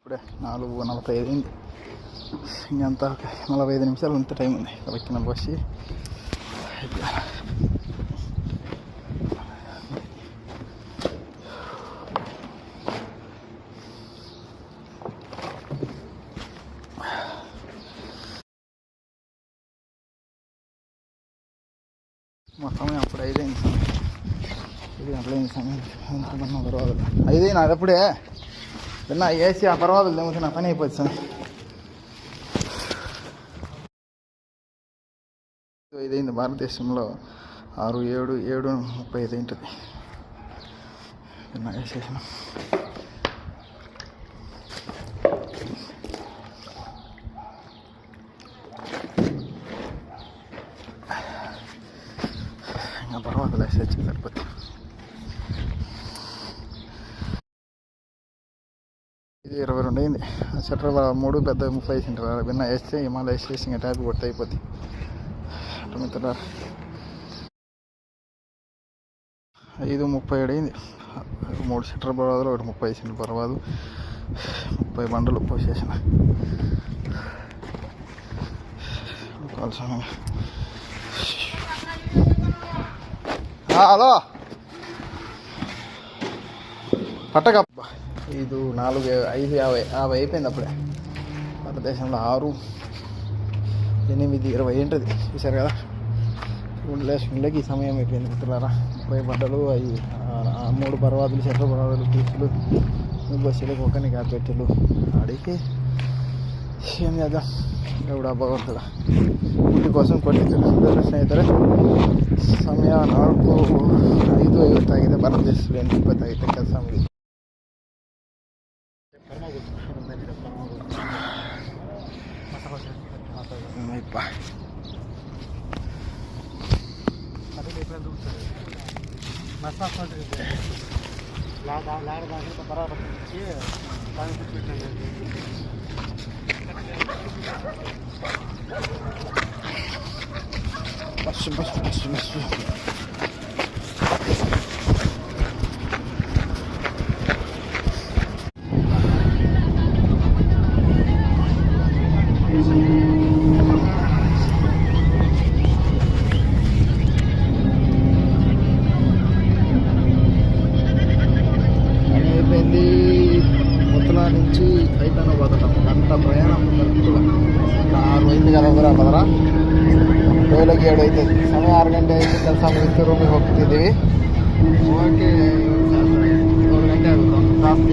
ఇప్పుడే 4:45 అయింది. ఇంకంతా 45 నిమిషాలు అంత టైం ఉంది. ఎక్కిన బస్సు మా సమయం అప్పుడు 5 అయింది. 5 గంటలైంది సమయం. ఎంతమన్నా పర్వాలేదు 5 అయినా అది అప్పుడే విన్నా వేసి ఆ పర్వాలేదు ఏమవుతుంది నా పని అయిపోతుంది సార్. 5 అయింది. భారతదేశంలో 6, 7, 7:35 ఉంటుంది. విన్నా వేసేసిన ఇంకా పర్వాలేదు వేసేసి సరిపోతుంది. ఇది 22 అయింది. షట్టర్ 3 పెద్ద 30 సెంటర్ విన్నా వేస్తే హిమాలయ వేసేసి ఇంకా ట్యాప్ కొడితే అయిపోద్ది. మిత్రులారా 5:37 అయింది. 3 షట్టర్ పర్వాదు, 1 30 సెంటర్ పర్వాదు, 30 బండలు పోసేసిన. హలో పట్టక 5:50 అయిపోయింది. అప్పుడే భారతదేశంలో 6, 8, 20 ఉంటుంది. చూశారు కదా, ఉండలేకి ఈ సమయం అయిపోయింది మిత్రులారా. 30 బండలు అవి 3 పర్వాదులు, షట్టర్ పర్వాదులు, పీసులు, బస్సులు, కుక్కని కార్పెట్లు ఆడికి ఏం చేద్దాం. ఎవడా భగవంతుడా ఇంటి కోసం కొన్ని స్నేహితులే సమయం 4:05 తాగితే భారతదేశంలో 80 తాగితే ಕೆಲಸ ಮುಗಿತು. బస్సు అయిపోయింది. కొత్తలా నుంచి హైదరాబాద్ గంట ప్రయాణం కరెక్ట్గా 6 అయింది కదా. ಬದರಾ 7 అవుతుంది. ಸಮಯ 6 ಗಂಟೆ ಆಯಿತು. ಕೆಲಸ ಮುಗಿತು ರೂಮಿಗೆ ಹೋಗ್ತಿದ್ದೀವಿ. ಹೋಗೋಕ್ಕೆ 7 ಗಂಟೆ ಆಗುತ್ತೆ.